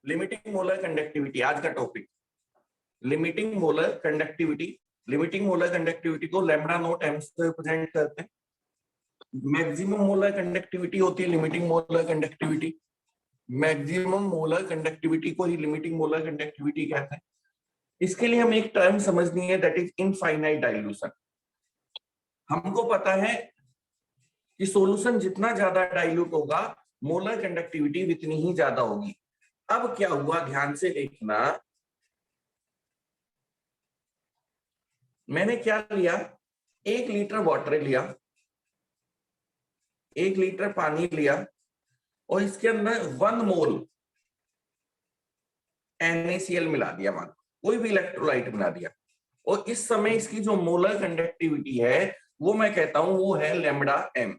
Limiting molar conductivity आज का topic. Limiting molar conductivity, limiting molar conductivity को lambda naught M से represent करते हैं। मैक्सिमम मोलर कंडक्टिविटी होती है limiting molar conductivity. Maximum molar conductivity को ही लिमिटिंग मोलर कंडक्टिविटी कहते हैं। इसके लिए हमें एक टर्म समझनी है, दैट इज इनफाइनाइट डाइल्यूशन। हमको पता है कि सॉल्यूशन जितना ज्यादा डाइल्यूट होगा मोलर कंडक्टिविटी उतनी ही ज्यादा होगी। अब क्या हुआ, ध्यान से देखना, मैंने क्या लिया, 1 लीटर वाटर लिया, 1 लीटर पानी लिया और इसके अंदर 1 मोल NaCl मिला दिया, मान कोई भी इलेक्ट्रोलाइट मिला दिया, और इस समय इसकी जो मोलर कंडक्टिविटी है वो मैं कहता हूं वो है लैम्डा m।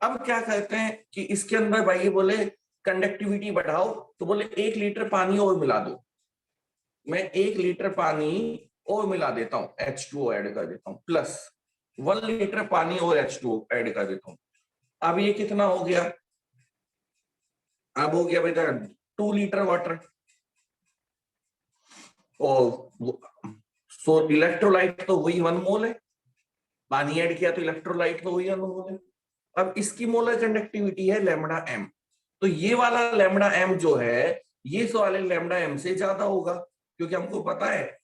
अब क्या कहते हैं कि इसके अंदर भाई बोले कंडक्टिविटी बढ़ाओ, तो बोले 1 लीटर पानी और मिला दो। मैं 1 लीटर पानी और मिला देता हूं, H2O ऐड कर देता हूं, प्लस 1 लीटर पानी और H2O ऐड कर देता हूं। अब ये कितना हो गया, अब हो गया बेटा 2 लीटर वाटर, और सो इलेक्ट्रोलाइट तो वही 1 मोल है, पानी ऐड किया तो इलेक्ट्रोलाइट तो वही 1 मोल है। अब इसकी मोलर कंडक्टिविटी है लैम्डा m, तो ये वाला लैम्डा m जो है ये इस वाले लैम्डा m से ज्यादा होगा, क्योंकि हमको पता है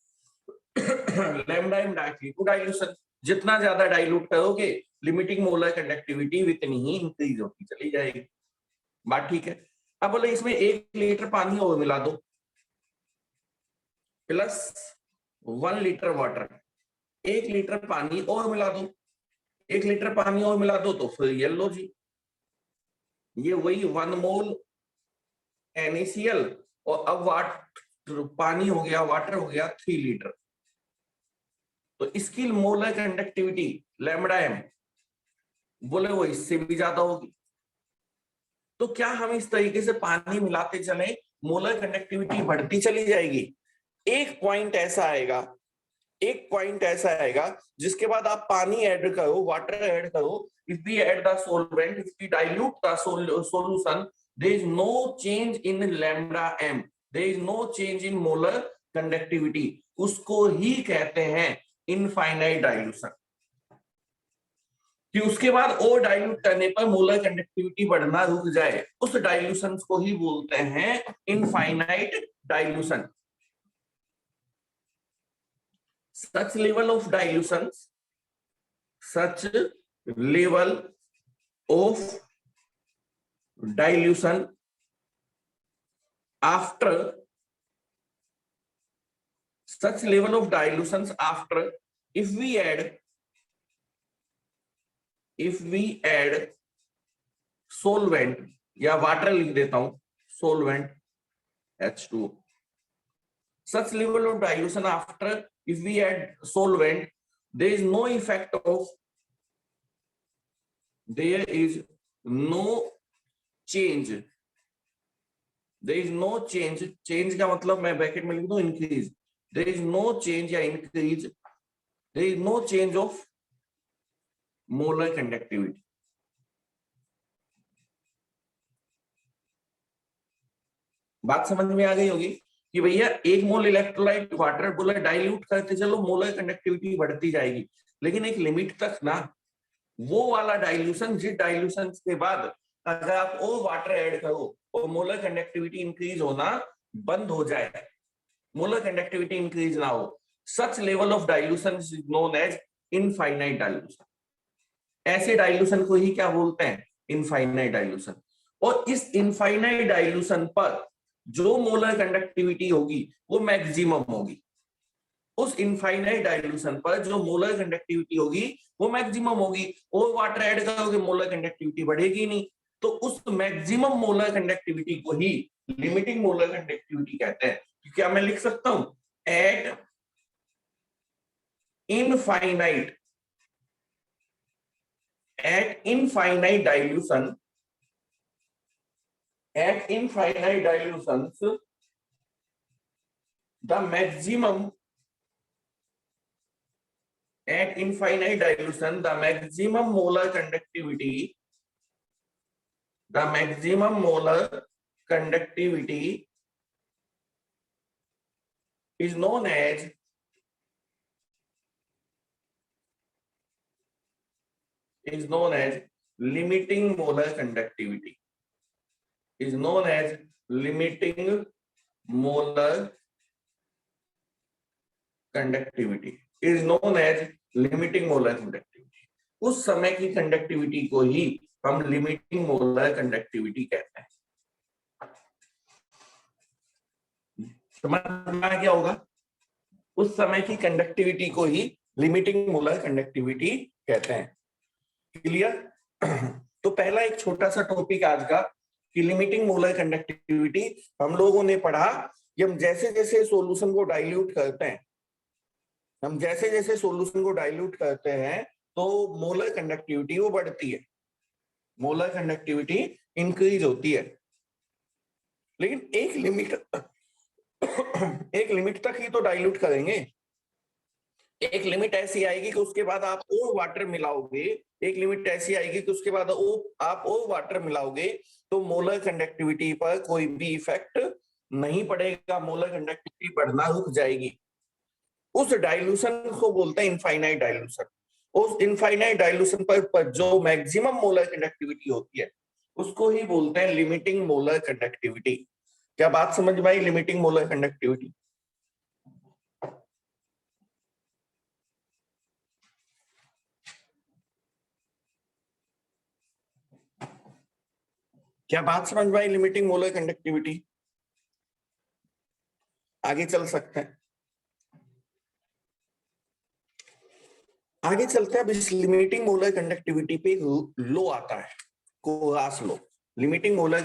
लैम्डा m डाइल्यूशन, जितना ज्यादा डाइल्यूट करोगे लिमिटिंग मोलर कंडक्टिविटी उतनी ही इंक्रीज होती चली जाएगी। बात ठीक है। अब बोले इसमें 1 लीटर पानी और मिला दो, प्लस 1 लीटर वाटर, 1 लीटर पानी और मिला दो, 1 लीटर पानी और मिला दो, तो फिर ये लो जी, ये वही 1 मोल NaCl, और अब पानी हो गया, वाटर हो गया 3 लीटर, तो इसकी मोलर कंडक्टिविटी लैम्डा m बोले वो इससे भी ज्यादा होगी। तो क्या हम इस तरीके से पानी मिलाते चले, मोलर कंडक्टिविटी बढ़ती चली जाएगी। एक पॉइंट ऐसा आएगा, एक पॉइंट ऐसा आएगा जिसके बाद आप पानी ऐड करो, वाटर ऐड करो, if we add the solvent, if we dilute the solution, there is no change in lambda m, there is no change in molar conductivity, उसको ही कहते हैं इनफाइनाइट डाइल्यूशन। कि उसके बाद और डाइल्यूट करने पर मोलर कंडक्टिविटी बढ़ना रुक जाए, उस डाइल्यूशन को ही बोलते हैं infinite dilution. Such level of dilution, such level of dilution after, such level of dilutions after, if we add solvent, या वाटर लिख देता हूं, solvent H2O, such level of dilution after, if we add solvent, there is no effect of, there is no change, there is no change, change का मतलब मैं bracket में लिख दूं increase, there is no change या increase, there is no change of molar conductivity। बात समझ में आ गई होगी कि भैया 1 मोल इलेक्ट्रोलाइट वाटर बोला डाइल्यूट करते चलो मोलर कंडक्टिविटी बढ़ती जाएगी, लेकिन एक लिमिट तक ना, वो वाला डाइल्यूशन जिस डाइल्यूशन के बाद अगर आप और वाटर ऐड करो और मोलर कंडक्टिविटी इंक्रीज होना बंद हो जाए, मोलर कंडक्टिविटी इंक्रीज ना हो, such level of dilution is known as infinite dilution. ऐसे डाइल्यूशन को ही क्या बोलते हैं, इनफाइनाइट डाइल्यूशन। और इस इनफाइनाइट डाइल्यूशन पर जो मोलर कंडक्टिविटी होगी वो मैक्सिमम होगी, उस इनफाइनाइट डाइल्यूशन पर जो मोलर कंडक्टिविटी होगी वो मैक्सिमम होगी, और वाटर ऐड करोगे मोलर कंडक्टिविटी बढ़ेगी नहीं, तो उस मैक्सिमम मोलर कंडक्टिविटी को ही लिमिटिंग मोलर कंडक्टिविटी कहते हैं। क्या मैं लिख सकता हूं, eight infinite dilution, at infinite dilutions, the maximum, at infinite dilution, the maximum molar conductivity, the maximum molar conductivity is known as limiting molar conductivity, is known as limiting molar conductivity, is known as limiting molar conductivity। उस समय की conductivity को ही हम limiting molar conductivity कहते हैं। समझ में आ गया होगा? उस समय की कंडक्टिविटी को ही लिमिटिंग मोलर कंडक्टिविटी कहते हैं। क्लियर? तो पहला एक छोटा सा टॉपिक आज का कि लिमिटिंग मोलर कंडक्टिविटी हम लोगों ने पढ़ा कि हम जैसे जैसे सॉल्यूशन को डाइल्यूट करते हैं तो मोलर कंडक्टिविटी वो बढ़ती है, मोलर कंडक्टिविटी इंक्रीज होती है। लेकिन एक लिमिट तक ही तो डाइल्यूट करेंगे। एक लिमिट ऐसी आएगी कि उसके बाद आप और वाटर मिलाओगे, एक लिमिट ऐसी आएगी कि उसके बाद आप और वाटर मिलाओगे तो मोलर कंडक्टिविटी पर कोई भी इफेक्ट नहीं पड़ेगा, मोलर कंडक्टिविटी बढ़ना रुक जाएगी। उस डाइल्यूशन को बोलते हैं इनफाइनाइट डाइल्यूशन। उस इनफाइनाइट डाइल्यूशन पर जो मैक्सिमम मोलर कंडक्टिविटी होती है उसको ही बोलते हैं लिमिटिंग मोलर कंडक्टिविटी। क्या बात समझ में आई? Limiting molar conductivity. क्या बात समझ में आई? Limiting molar conductivity. आगे चल सकते हैं, आगे चलते हैं। अब इस लिमिटिंग मोलर कंडक्टिविटी पे लो आता है, कोरास लो। लिमिटिंग मोलर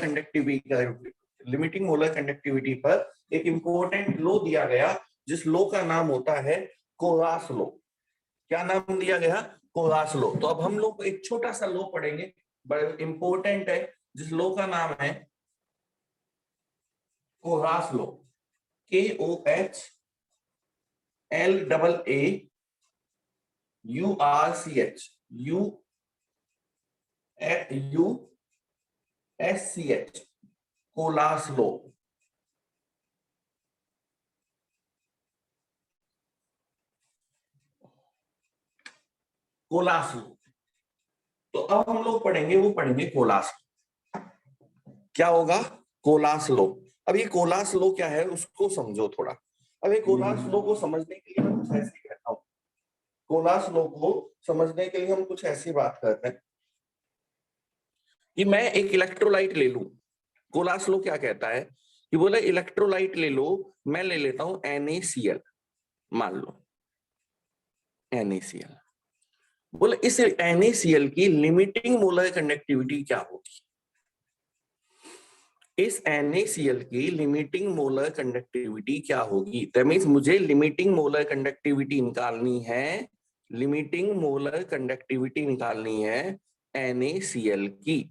कंडक्टिविटी पर एक इंपॉर्टेंट लो दिया गया जिस लो का नाम होता है कोरास लो। क्या नाम दिया गया? कोरास लो। तो अब हम लोग एक छोटा सा लो पढ़ेंगे, बड़ा इंपॉर्टेंट है, जिस लो का नाम है कोरास लो। KOHLAALURCH कोलास लो। कोलास लो। तो अब हम लोग पढ़ेंगे कोलास लो। क्या होगा? कोलास लो। अब ये कोलास लो क्या है उसको समझो थोड़ा। अब ये कोलास लो को समझने के लिए मैं कुछ ऐसी कहता हूं, कोलास लो को समझने के लिए हम कुछ ऐसी बात करते हैं कि मैं एक इलेक्ट्रोलाइट ले लूं। कोलास लो क्या कहता है कि बोले इलेक्ट्रोलाइट ले लो, मैं ले लेता हूं NaCl, मान लो NaCl। बोले इस NaCl की लिमिटिंग मोलर कंडक्टिविटी क्या होगी? इस NaCl की लिमिटिंग मोलर कंडक्टिविटी क्या होगी? दैट मींस मुझे लिमिटिंग मोलर कंडक्टिविटी निकालनी है, लिमिटिंग मोलर कंडक्टिविटी निकालनी है NaCl की।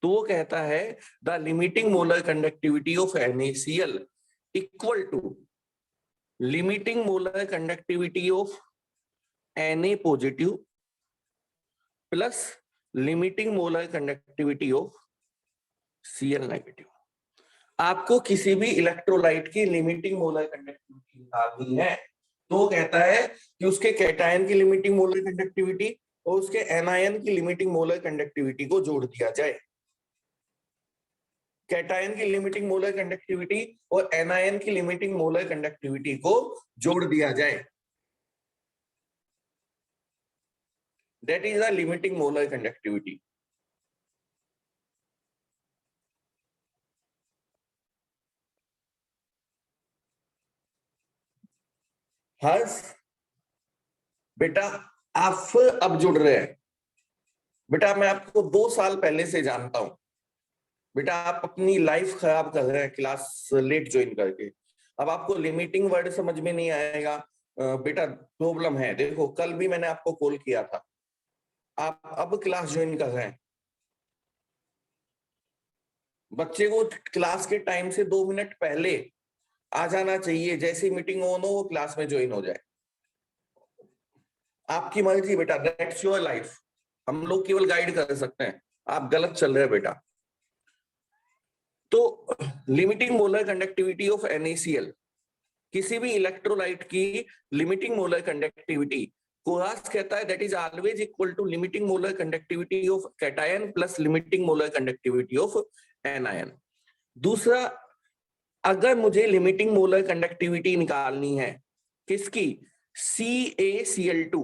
तो वो कहता है the limiting molar conductivity of NaCl equal to limiting molar conductivity of Na positive plus limiting molar conductivity of Cl negative. आपको किसी भी इलेक्ट्रोलाइट की लिमिटिंग मोलर कंडक्टिविटी निकालनी है तो कहता है कि उसके कैटायन की लिमिटिंग मोलर कंडक्टिविटी और उसके एनायन की लिमिटिंग मोलर कंडक्टिविटी को जोड़ दिया जाए। कैटायन की लिमिटिंग मोलर कंडक्टिविटी और एनायन की लिमिटिंग मोलर कंडक्टिविटी को जोड़ दिया जाए। That is the limiting molar conductivity. Harsh बेटा आप अब जुड़ रहे हैं। बेटा मैं आपको 2 साल पहले से जानता हूं। बेटा आप अपनी लाइफ खराब कर रहे हैं क्लास लेट ज्वाइन करके। अब आपको लिमिटिंग वर्ड समझ में नहीं आएगा। बेटा प्रॉब्लम है। देखो कल भी मैंने आपको कॉल किया था, आप अब क्लास ज्वाइन कर रहे हैं। बच्चे को क्लास के टाइम से 2 मिनट पहले आ जाना चाहिए, जैसे मीटिंग ऑन हो वो क्लास में ज्वाइन हो जाए। आपकी मर्जी बेटा, दैट्स योर लाइफ। हम लोग केवल गाइड कर सकते हैं। आप गलत चल रहे हैं बेटा। Limiting molar conductivity of NaCl, किसी भी इलेक्ट्रोलाइट की लिमिटिंग मोलर कंडक्टिविटी कोरास कहता है that is always equal to limiting molar conductivity of cation plus limiting molar conductivity of anion. दूसरा, अगर मुझे लिमिटिंग मोलर कंडक्टिविटी निकालनी है किसकी, CaCl2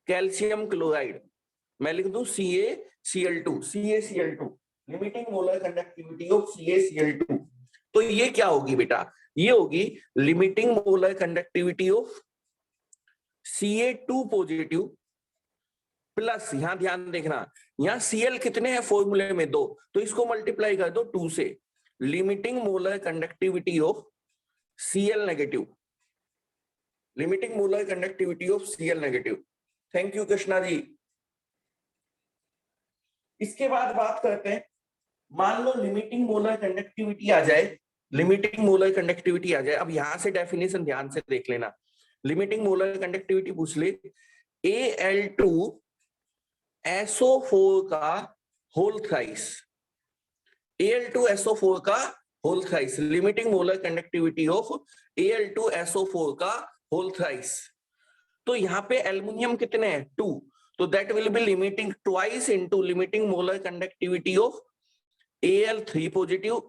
कैल्शियम क्लोराइड, मैं लिख दूं CaCl2 limiting molar conductivity of CaCl2, तो ये क्या होगी बेटा, ये होगी limiting molar conductivity of Ca2 positive plus, यहां ध्यान देखना, यहां Cl कितने हैं फॉर्मूले में 2, तो इसको मल्टीप्लाई कर दो 2 से, limiting molar conductivity of Cl negative, limiting molar conductivity of Cl negative. Thank you Krishna ji. इसके बाद बात करते हैं, मान लो लिमिटिंग मोलर कंडक्टिविटी आ जाए, लिमिटिंग मोलर कंडक्टिविटी आ जाए, अब यहां से डेफिनेशन ध्यान से देख लेना, लिमिटिंग मोलर कंडक्टिविटी पूछ ले, Al2SO4 का होल थ्राइस, Al2SO4 का whole thrice, limiting molar conductivity of Al2SO4 का होल थ्राइस। तो यहाँ पे एल्युमिनियम कितने हैं 2, तो that will be limiting twice into limiting molar conductivity of Al3 positive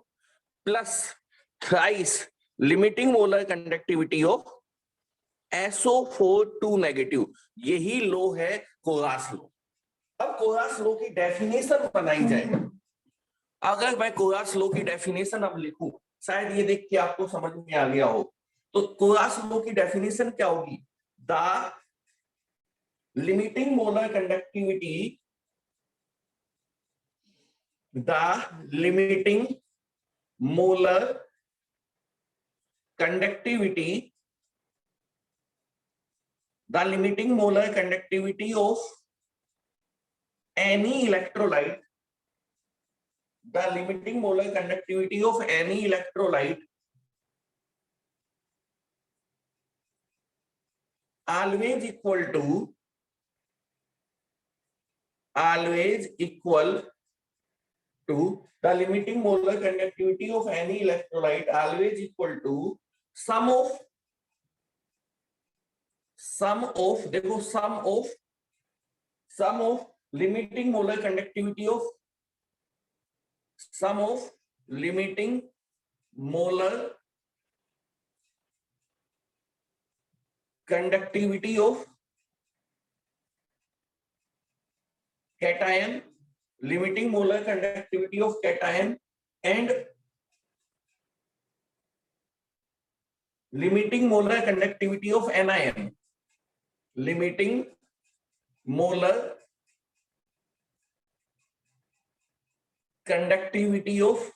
plus thrice limiting molar conductivity of SO4 2 negative. यही लो है कोरास लो। अब कोरास लो की डेफिनेशन बनाई जाए, अगर मैं कोरास लो की डेफिनेशन अब लिखूं, शायद ये देख के आपको समझ में आ गया हो, तो कोरास लो की डेफिनेशन क्या होगी, the limiting molar conductivity, the limiting molar conductivity, the limiting molar conductivity of any electrolyte, the limiting molar conductivity of any electrolyte always equal to the limiting molar conductivity of any electrolyte always equal to sum of देखो sum of limiting molar conductivity of sum of limiting molar conductivity of cation, limiting molar conductivity of cation and limiting molar conductivity of anion, limiting molar conductivity of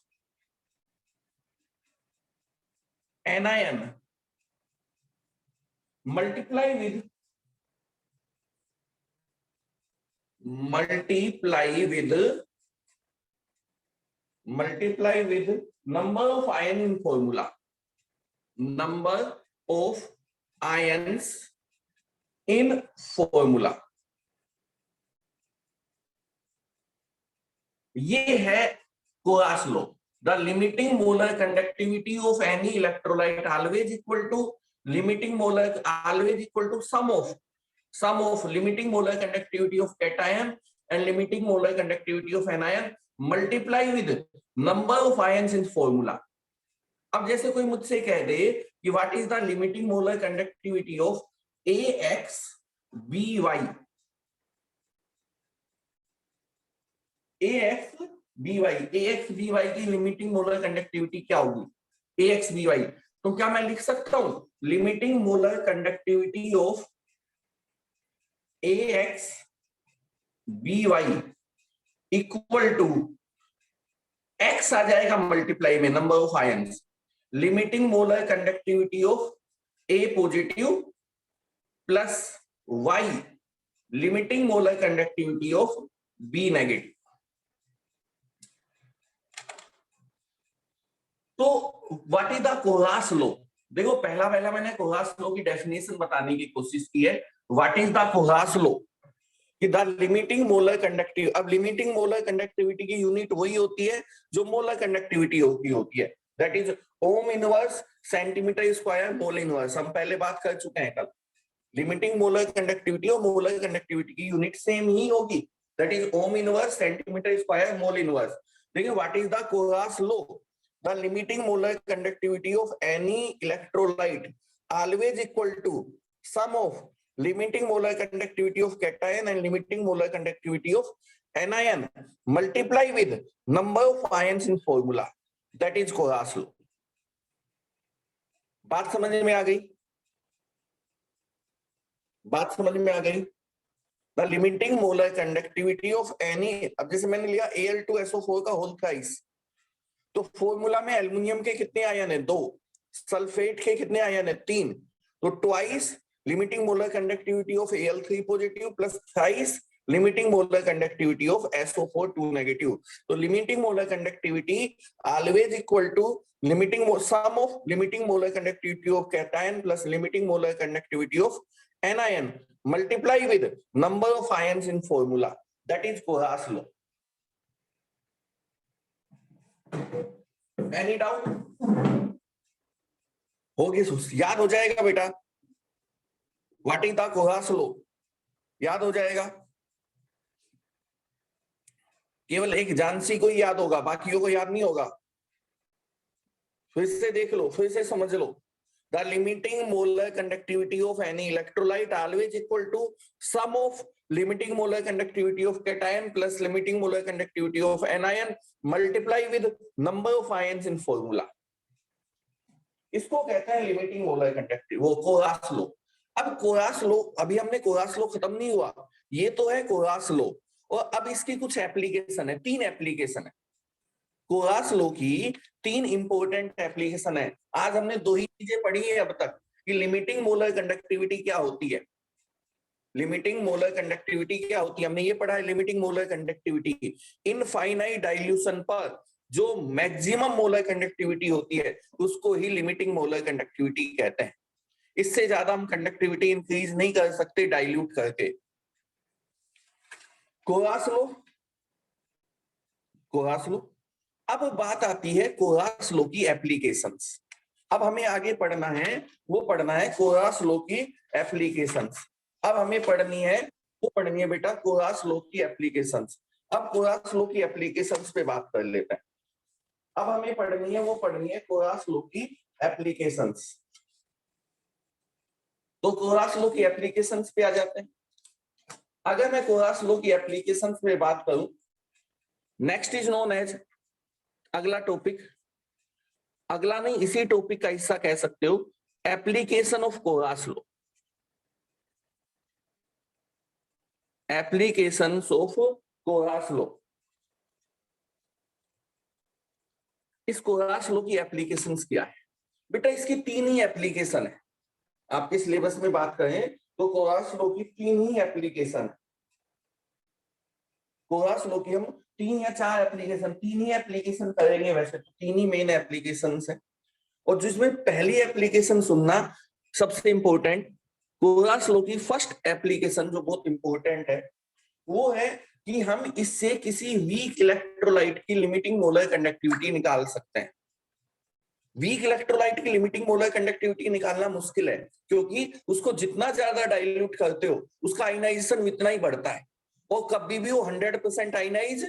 anion multiply with number of ion in formula, number of ions in formula। ये है Kohlrausch law, the limiting molar conductivity of any electrolyte always equal to limiting molar always equal to sum of limiting molar conductivity of cation and limiting molar conductivity of anion multiply with number of ions in formula. अब जैसे कोई मुझसे कह दे कि what is the limiting molar conductivity of AXBY, AXBY की limiting molar conductivity क्या होगी, AXBY, तो क्या मैं लिख सकता हूं limiting molar conductivity of AXBY equal to X आ जाएगा मल्टीप्लाई में number of ions, limiting molar conductivity of A positive plus Y limiting molar conductivity of B negative. तो what is the Kohlrausch law, देखो पहला मैंने कोरास law की definition बताने की कोशिश की है, what is the Kohlrausch law, कि द लिमिटिंग मोलर कंडक्टिव, अब लिमिटिंग मोलर कंडक्टिविटी की यूनिट वही होती है जो मोलर कंडक्टिविटी होती है, that is ohm inverse centimetre square mole inverse. हम पहले बात कर चुके हैं कल। लिमिटिंग मोलर कंडक्टिविटी और मोलर कंडक्टिविटी की यूनिट सेम ही होगी, that is ohm inverse centimetre square mole inverse. देखिए what is the Kohlrausch law, the limiting molar conductivity of any electrolyte always equal to sum of limiting molar conductivity of cation and limiting molar conductivity of anion multiply with number of ions in formula, that is Koras law। बात समझ में आ गई? बात समझ में आ गई? The limiting molar conductivity of any, अब जैसे मैंने लिया Al2SO4 का होल थ्राइस, तो फॉर्मूला में एल्युमिनियम के कितने आयन है? 2, सल्फेट के कितने आयन है? 3, तो twice limiting molar conductivity of Al3 positive plus thrice limiting molar conductivity of SO4 2 negative. तो limiting molar conductivity always equal to limiting sum of limiting molar conductivity of cation plus limiting molar conductivity of anion multiply with number of ions in formula, that is Kohlrausch law. Any doubt? होगी, याद हो जाएगा बेटा, what is the Kohlrausch law, याद हो जाएगा। केवल एक जानसी को ही याद होगा, बाकियों को याद नहीं होगा। फिर से देख लो, फिर से समझ लो। The limiting molar conductivity of any electrolyte always equal to sum of limiting molar conductivity of cation plus limiting molar conductivity of anion multiply with number of ions in formula. इसको कहते हैं लिमिटिंग मोलर कंडक्टिविटी, वो कोरास law. अब कोरास law, अभी हमने कोरास law खत्म नहीं हुआ, ये तो है कोरास लॉ, और अब इसकी कुछ एप्लीकेशन है, 3 एप्लीकेशन है। कोरास लॉ की 3 इंपॉर्टेंट एप्लीकेशन है। आज हमने 2 ही चीजें पढ़ी है अब तक कि लिमिटिंग मोलर कंडक्टिविटी क्या होती है। लिमिटिंग मोलर कंडक्टिविटी क्या होती है, हमने ये पढ़ा है। Limiting molar conductivity infinite dilution पर जो मैक्सिमम मोलर कंडक्टिविटी होती है उसको ही लिमिटिंग मोलर कंडक्टिविटी कहते हैं। इससे ज्यादा हम कंडक्टिविटी इंक्रीज नहीं कर सकते डाइल्यूट करके। कोरास लॉ, कोरास लॉ। अब बात आती है कोरास लॉ की एप्लीकेशंस। अब हमें आगे पढ़ना है, वो पढ़ना है कोरास लॉ की एप्लीकेशंस। अब हमें पढ़नी है, वो पढ़नी है बेटा कोरास लॉ की एप्लीकेशंस। अब कोरास लॉ की एप्लीकेशंस पे बात कर लेते हैं। अब हमें पढ़नी है, वो पढ़नी है कोरास लॉ की एप्लीकेशंस। तो कोरास लॉ की एप्लीकेशंस पे आ जाते हैं। अगर मैं कोरास लॉ की एप्लीकेशंस पे बात करूं, नेक्स्ट इज नोन एज, अगला टॉपिक, अगला नहीं इसी टॉपिक का हिस्सा कह सकते हो, application of Kohlrausch law. Applications of Kohlrausch law. इस कोरास लॉ की एप्लीकेशंस क्या है बेटा? इसकी 3 ही एप्लीकेशन है। आपके सिलेबस में बात करें तो कोरास लॉ की 3 ही एप्लीकेशन है। कोरास लॉ की हम 3 या 4 एप्लीकेशन, 3 ही एप्लीकेशन करेंगे, वैसे तो 3 ही मेन एप्लीकेशंस हैं। और जिसमें पहली एप्लीकेशन सुनना सबसे इंपॉर्टेंट, कोरास लॉ की फर्स्ट एप्लीकेशन जो बहुत इंपॉर्टेंट है वो है कि हम इससे किसी वीक इलेक्ट्रोलाइट की लिमिटिंग मोलर कंडक्टिविटी निकाल सकते हैं। वीक इलेक्ट्रोलाइट की लिमिटिंग मोलर कंडक्टिविटी निकालना मुश्किल है, क्योंकि उसको जितना ज्यादा डाइल्यूट करते हो उसका आयनाइजेशन उतना ही बढ़ता है, और कभी भी वो 100% आयनाइज,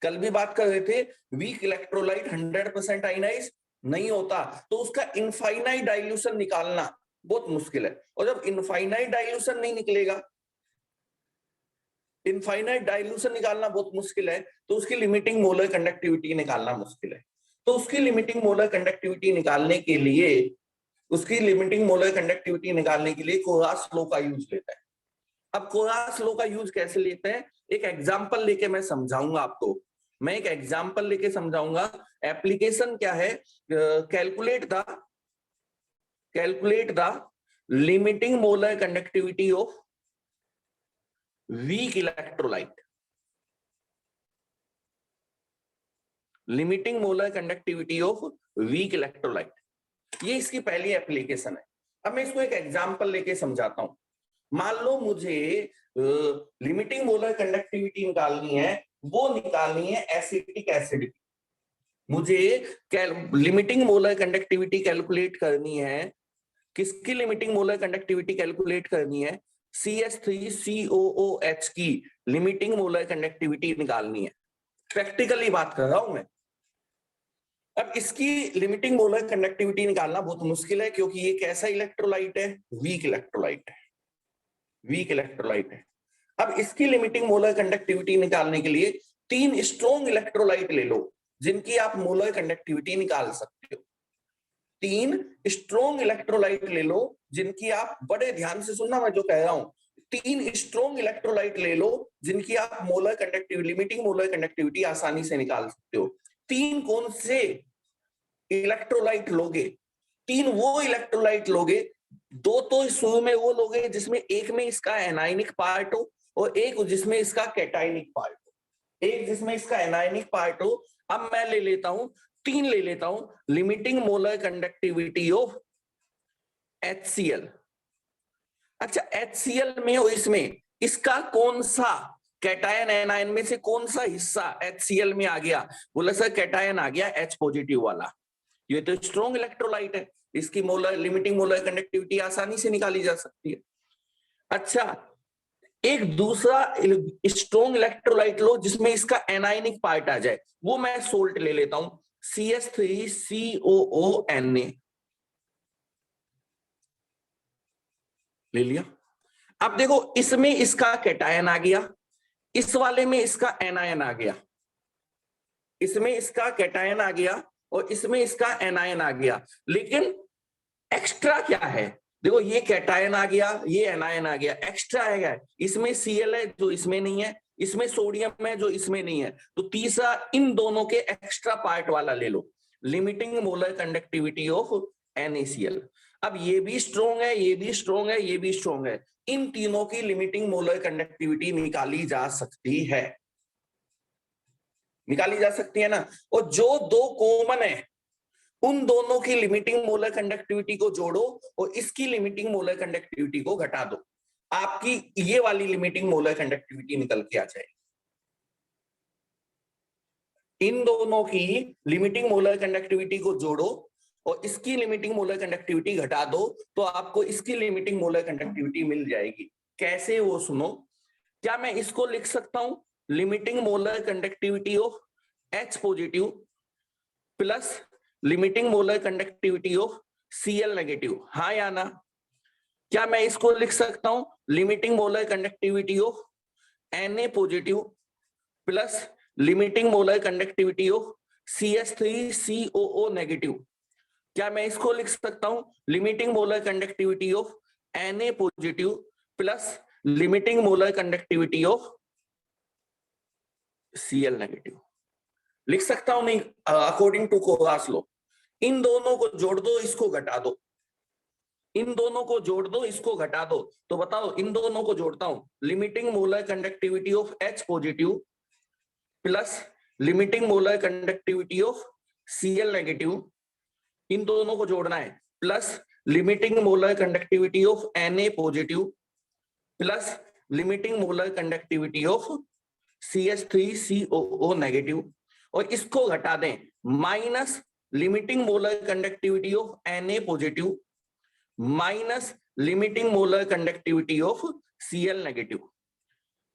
कल भी बात कर रहे थे, वीक इलेक्ट्रोलाइट 100% आयनाइज नहीं होता, तो उसका इनफाइनाइट डाइल्यूशन निकालना बहुत मुश्किल है। और जब इनफाइनाइट डाइल्यूशन नहीं निकलेगा, इनफाइनाइट डाइल्यूशन निकालना बहुत मुश्किल है, तो उसकी लिमिटिंग मोलर कंडक्टिविटी निकालना मुश्किल है। तो उसकी लिमिटिंग मोलर कंडक्टिविटी निकालने के लिए, उसकी लिमिटिंग मोलर कंडक्टिविटी निकालने के लिए कोरास लॉ का यूज लेता है। अब कोरास लॉ का यूज कैसे लेते हैं, एक एग्जांपल लेके मैं समझाऊंगा आपको। मैं एक एग्जांपल लेके समझाऊंगा। एप्लीकेशन क्या है? Calculate the limiting molar conductivity of weak electrolyte. Limiting molar conductivity of weak electrolyte, ये इसकी पहली एप्लीकेशन है। अब मैं इसको एक एग्जांपल लेके समझाता हूं। मान लो मुझे लिमिटिंग मोलर कंडक्टिविटी निकालनी है, वो निकालनी है एसिटिक एसिड की। मुझे लिमिटिंग मोलर कंडक्टिविटी कैलकुलेट करनी है, किसकी लिमिटिंग मोलर कंडक्टिविटी कैलकुलेट करनी है? CH3COOH की लिमिटिंग मोलर कंडक्टिविटी निकालनी है। प्रैक्टिकली बात कर रहा हूं मैं। अब इसकी लिमिटिंग मोलर कंडक्टिविटी निकालना बहुत मुश्किल है, क्योंकि ये कैसा इलेक्ट्रोलाइट है? वीक इलेक्ट्रोलाइट है, वीक इलेक्ट्रोलाइट है। अब इसकी लिमिटिंग मोलर कंडक्टिविटी निकालने के लिए 3 स्ट्रॉन्ग इलेक्ट्रोलाइट ले लो, जिनकी आप मोलर कंडक्टिविटी निकाल सकते हो। 3 स्ट्रॉन्ग इलेक्ट्रोलाइट ले लो, जिनकी आप, बड़े ध्यान से सुनना मैं जो कह रहा हूं, 3 स्ट्रॉन्ग इलेक्ट्रोलाइट ले लो जिनकी आप molar conductivity, limiting molar conductivity आसानी से निकाल सकते हो। 3 कौन से इलेक्ट्रोलाइट लोगे? 3 वो इलेक्ट्रोलाइट लोगे, 2 तो शुरू में वो लोगे जिसमें एक में इसका एनायनिक पार्ट हो और एक जिसमें इसका कैटायनिक पार्ट हो, एक जिसमें इसका एनायनिक पार्ट हो। अब मैं ले लेता हूं, 3 ले लेता हूं limiting molar conductivity of HCl। अच्छा, HCl में और इसमें इसका कौन सा कैटायन एनायन में से कौन सा हिस्सा HCl में आ गया? बोला सर कैटायन आ गया H पॉजिटिव वाला। ये तो स्ट्रॉन्ग इलेक्ट्रोलाइट है, इसकी मोलर लिमिटिंग मोलर कंडक्टिविटी आसानी से निकाली जा सकती है। अच्छा, एक दूसरा स्ट्रॉन्ग इलेक्ट्रोलाइट लो जिसमें इसका एनायनिक पार्ट आ जाए, वो मैं सोल्ट ले लेता हूं, CH3COONA ले लिया। अब देखो, इसमें इसका कैटायन आ गया, इस वाले में इसका एनायन आ गया, इसमें इसका कैटायन आ गया और इसमें इसका एनायन आ गया। लेकिन एक्स्ट्रा क्या है? देखो, ये कैटायन आ गया, ये एनायन आ गया, एक्स्ट्रा है, इसमें Cl है जो इसमें नहीं है, इसमें सोडियम है जो इसमें नहीं है। तो तीसरा इन दोनों के एक्स्ट्रा पार्ट वाला ले लो, limiting molar conductivity of NaCl। अब ये भी स्ट्रॉन्ग है, ये भी स्ट्रॉन्ग है, ये भी स्ट्रॉन्ग है, इन तीनों की लिमिटिंग मोलर कंडक्टिविटी निकाली जा सकती है, निकाली जा सकती है ना। और जो 2 कॉमन है, उन दोनों की लिमिटिंग मोलर कंडक्टिविटी को जोड़ो और इसकी लिमिटिंग मोलर कंडक्टिविटी को घटा दो, आपकी ये वाली लिमिटिंग मोलर कंडक्टिविटी निकल के आ जाएगी। इन दोनों की लिमिटिंग मोलर कंडक्टिविटी को जोड़ो और इसकी लिमिटिंग मोलर कंडक्टिविटी घटा दो, तो आपको इसकी लिमिटिंग मोलर कंडक्टिविटी मिल जाएगी। कैसे, वो सुनो। क्या मैं इसको लिख सकता हूं, limiting molar conductivity of H positive plus limiting molar conductivity of Cl negative? हाँ या ना? क्या मैं इसको लिख सकता हूं, limiting molar conductivity of Na positive plus limiting molar conductivity of CH3COO negative? क्या मैं इसको लिख सकता हूं, limiting molar conductivity of Na positive plus limiting molar conductivity of Cl negative? लिख सकता हूं नहीं? अकॉर्डिंग टू कोगास लॉ इन दोनों को जोड़ दो, इसको घटा दो, इन दोनों को जोड़ दो, इसको घटा दो। तो बताओ, इन दोनों को जोड़ता हूं, limiting molar conductivity of H positive plus limiting molar conductivity of Cl negative, इन दोनों को जोड़ना है, plus limiting molar conductivity of Na positive plus limiting molar conductivity of CH3COO negative, और इसको घटा दें, minus limiting molar conductivity of Na positive minus limiting molar conductivity of Cl negative.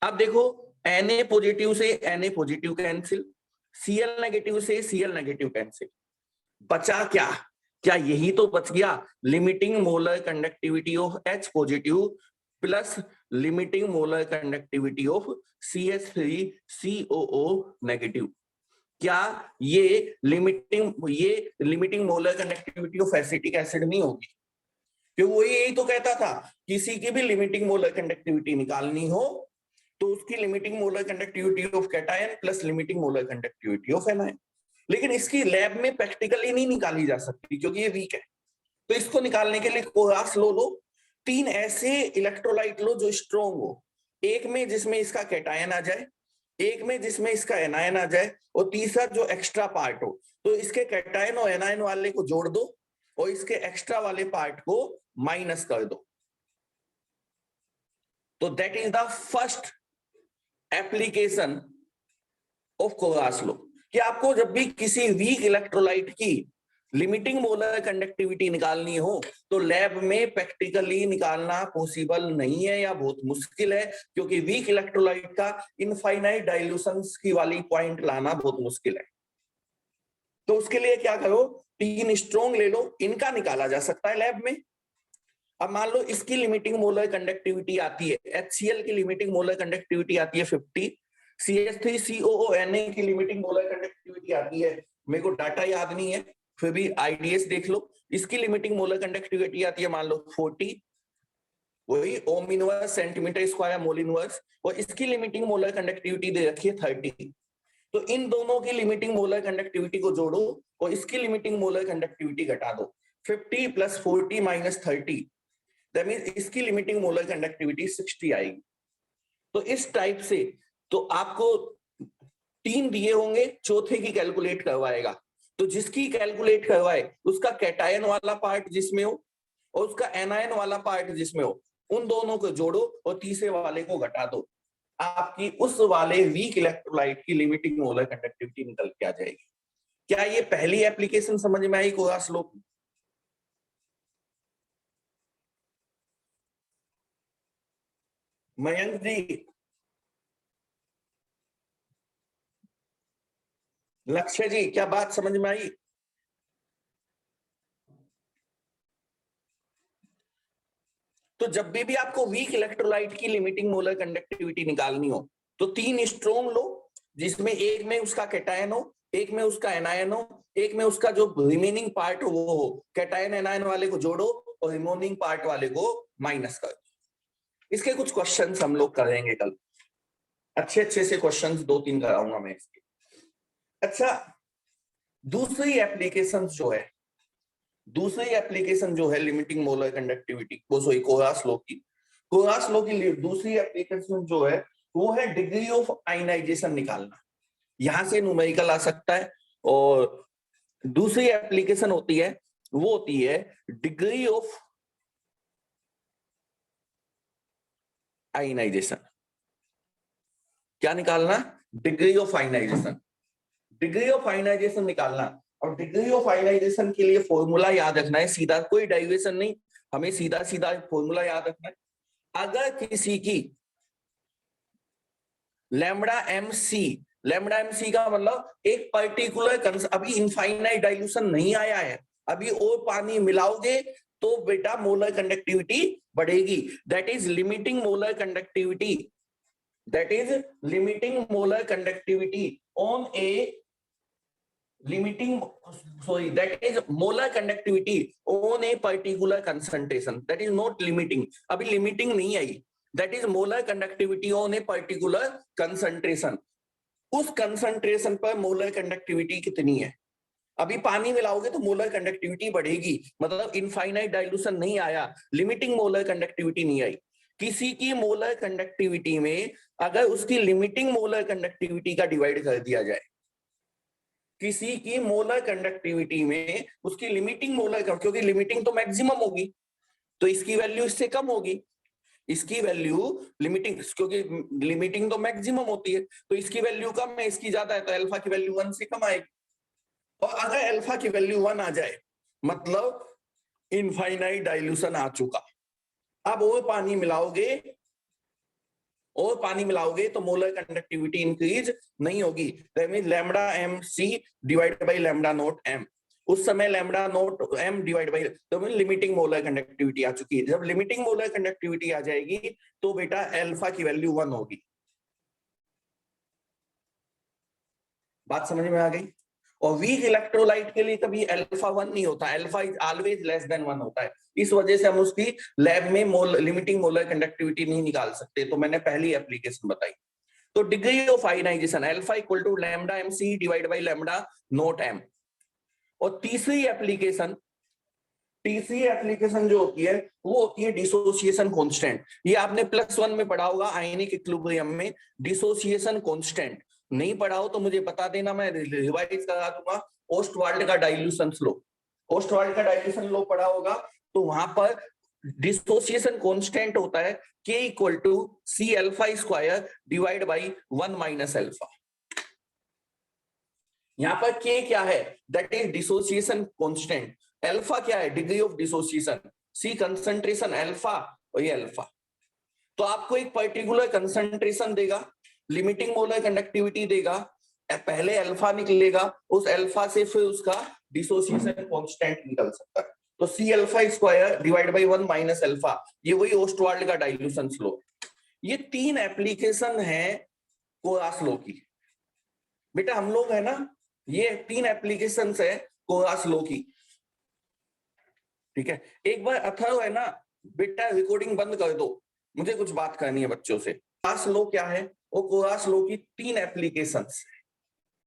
अब देखो, Na पॉजिटिव से Na positive cancel, Cl negative से Cl negative cancel, बचा क्या? क्या यही तो बच गया, limiting molar conductivity of H positive plus limiting molar conductivity of CH3COO negative. क्या ये limiting molar conductivity of acetic acid नहीं होगी? क्योंकि वो यही तो कहता था, किसी की भी लिमिटिंग मोलर कंडक्टिविटी निकालनी हो तो उसकी limiting molar conductivity of cation plus limiting molar conductivity of anion. लेकिन इसकी लैब में प्रैक्टिकली नहीं निकाली जा सकती क्योंकि ये वीक है। तो इसको निकालने के लिए कोगास लो लो, 3 ऐसे इलेक्ट्रोलाइट लो जो स्ट्रॉन्ग हो, एक में जिसमें इसका कैटायन आ जाए, एक में जिसमें इसका एनायन आ जाए, और तीसरा जो एक्स्ट्रा पार्ट हो। तो इसके कैटायन और एनायन वाले को जोड़ दो और इसके एक्स्ट्रा वाले पार्ट को माइनस कर दो। तो that is the first application of Kohlrausch law कि आपको जब भी किसी वीक इलेक्ट्रोलाइट की लिमिटिंग मोलर कंडक्टिविटी निकालनी हो तो लैब में प्रैक्टिकली निकालना पॉसिबल नहीं है या बहुत मुश्किल है, क्योंकि वीक इलेक्ट्रोलाइट का इनफाइनाइट डाइल्यूशंस की वाली पॉइंट लाना बहुत मुश्किल है। तो उसके लिए क्या करो, 3 स्ट्रॉन्ग ले लो, इनका निकाला जा सकता है लैब में। अब मान लो इसकी लिमिटिंग मोलर कंडक्टिविटी आती है, HCl की लिमिटिंग मोलर कंडक्टिविटी आती है 50, CH3COONA की लिमिटिंग मोलर कंडक्टिविटी आती है, मेरे को डाटा याद नहीं है फिर भी आईडीएस देख लो, इसकी लिमिटिंग मोलर कंडक्टिविटी आती है मान लो 40, वही ओम inverse centimetre square mole inverse, और इसकी लिमिटिंग मोलर कंडक्टिविटी दे रखी है 30। तो इन दोनों की लिमिटिंग मोलर कंडक्टिविटी को जोड़ो और इसकी लिमिटिंग मोलर कंडक्टिविटी घटा दो, 50 + 40 - 30, दैट मींस इसकी लिमिटिंग मोलर कंडक्टिविटी 60 आएगी। तो इस टाइप से तो आपको 3 दिए होंगे, चौथे की कैलकुलेट करवाएगा, तो जिसकी कैलकुलेट करवाए उसका कैटायन वाला पार्ट जिसमें हो और उसका एनायन वाला पार्ट जिसमें हो, उन दोनों को जोड़ो और तीसरे वाले को घटा दो, आपकी उस वाले वीक इलेक्ट्रोलाइट की लिमिटिंग मोलर कंडक्टिविटी निकल के आ जाएगी। क्या ये पहली एप्लीकेशन समझ में आई कोलरास लॉ? मयंक जी, लक्ष्य जी, क्या बात समझ में आई? तो जब भी आपको वीक इलेक्ट्रोलाइट की लिमिटिंग मोलर कंडक्टिविटी निकालनी हो तो 3 स्ट्रॉन्ग लो, जिसमें एक में उसका कैटायन हो, एक में उसका एनायन हो, एक में उसका जो रिमेनिंग पार्ट हो वो हो, कैटायन एनायन वाले को जोड़ो और रिमेनिंग पार्ट वाले को माइनस कर। इसके कुछ क्वेश्चंस हम लोग करेंगे कल, अच्छे से क्वेश्चंस 2-3 कराऊंगा मैं इसके। अच्छा, दूसरी एप्लीकेशन जो है लिमिटिंग मोलर कंडक्टिविटी, वो सॉरी कोलरास लॉ की, कोलरास लॉ की दूसरी एप्लीकेशन जो है वो है डिग्री ऑफ आयनाइजेशन निकालना। यहां से न्यूमेरिकल आ सकता है, और दूसरी एप्लीकेशन होती है वो होती है डिग्री ऑफ आयनाइजेशन। क्या निकालना? Degree of ionization. Degree of ionization निकालना, और डिग्री ऑफ आयनाइजेशन के लिए फॉर्मूला याद रखना है, सीधा कोई डेरिवेशन नहीं, हमें सीधा फॉर्मूला याद रखना है। अगर किसी की लैम्बडा एम सी का मतलब एक पर्टिकुलर, अभी इनफाइनाइट डाइल्यूशन नहीं आया है, अभी और पानी मिलाओगे तो बेटा मोलर कंडक्टिविटी बढ़ेगी, that is limiting molar conductivity, that is limiting molar conductivity on A that is molar conductivity on a particular concentration, that is not limiting, अभी limiting नहीं आई, that is molar conductivity on a particular concentration, उस concentration पर molar conductivity कितनी है। अभी पानी मिलाओगे तो molar conductivity बढ़ेगी, मतलब इनफाइनाइट डाइल्यूशन नहीं आया, लिमिटिंग मोलर कंडक्टिविटी नहीं आई। किसी की मोलर कंडक्टिविटी में अगर उसकी लिमिटिंग मोलर कंडक्टिविटी का डिवाइड कर दिया जाए, किसी की मोलर कंडक्टिविटी में उसकी लिमिटिंग मोलर, क्योंकि लिमिटिंग तो मैक्सिमम होगी तो इसकी वैल्यू इससे कम होगी, इसकी वैल्यू लिमिटिंग, क्योंकि लिमिटिंग तो मैक्सिमम होती है तो इसकी वैल्यू कम है, इसकी ज्यादा है, तो अल्फा की वैल्यू 1 से कम आएगी। और अगर अल्फा की वैल्यू 1 आ जाए मतलब इनफाइनाइट डाइल्यूशन आ चुका। अब वो पानी मिलाओगे तो मोलर कंडक्टिविटी इंक्रीज नहीं होगी, that means lambda m c divided by lambda not m, उस समय lambda not m divide by, तो लिमिटिंग मोलर कंडक्टिविटी आ चुकी है। जब लिमिटिंग मोलर कंडक्टिविटी आ जाएगी तो बेटा अल्फा की वैल्यू 1 होगी। बात समझ में आ गई? और वीक इलेक्ट्रोलाइट के लिए कभी अल्फा 1 नहीं होता, alpha is always less than 1 होता है, इस वजह से हम उसकी लैब में लिमिटिंग मोलर कंडक्टिविटी नहीं निकाल सकते। तो मैंने पहली एप्लीकेशन बताई। तो degree of ionization alpha equal to lambda m c divide by lambda not m. और तीसरी एप्लीकेशन जो होती है वो होती है डिसोसिएशन कांस्टेंट। ये आपने +1 में पढ़ा होगा आयनिक इक्विलिब्रियम में, डिसोसिएशन कांस्टेंट। नहीं पढ़ा हो तो मुझे बता देना, मैं रिवाइज करा दूंगा। ओस्टवाल्ड का डाइल्यूशन लो पढ़ा होगा, तो वहां पर डिसोसिएशन कांस्टेंट होता है K equal to C alpha square divide by 1 minus alpha. यहां पर K क्या है, that is dissociation constant, alpha क्या है, degree of dissociation, C concentration alpha और ये अल्फा। तो आपको एक पर्टिकुलर कंसंट्रेशन देगा, लिमिटिंग मोलर कंडक्टिविटी देगा, पहले अल्फा निकलेगा, उस अल्फा से फिर उसका डिसोसिएशन कांस्टेंट निकल सकता है। तो C alpha square divide by 1 minus alpha, ये वही ओस्टवाल्ड का डाइल्यूशन स्लो। ये 3 एप्लीकेशन है कोरास लॉ की। बेटा हम लोग है ना, ये 3 एप्लीकेशंस है कोरास लॉ की। ठीक है, एक बार अथर्व है ना, बेटा रिकॉर्डिंग बंद कर दो, मुझे कुछ बात करनी है बच्चों से। कोरास लॉ क्या है, वो कोरास लॉ की 3 एप्लीकेशंस।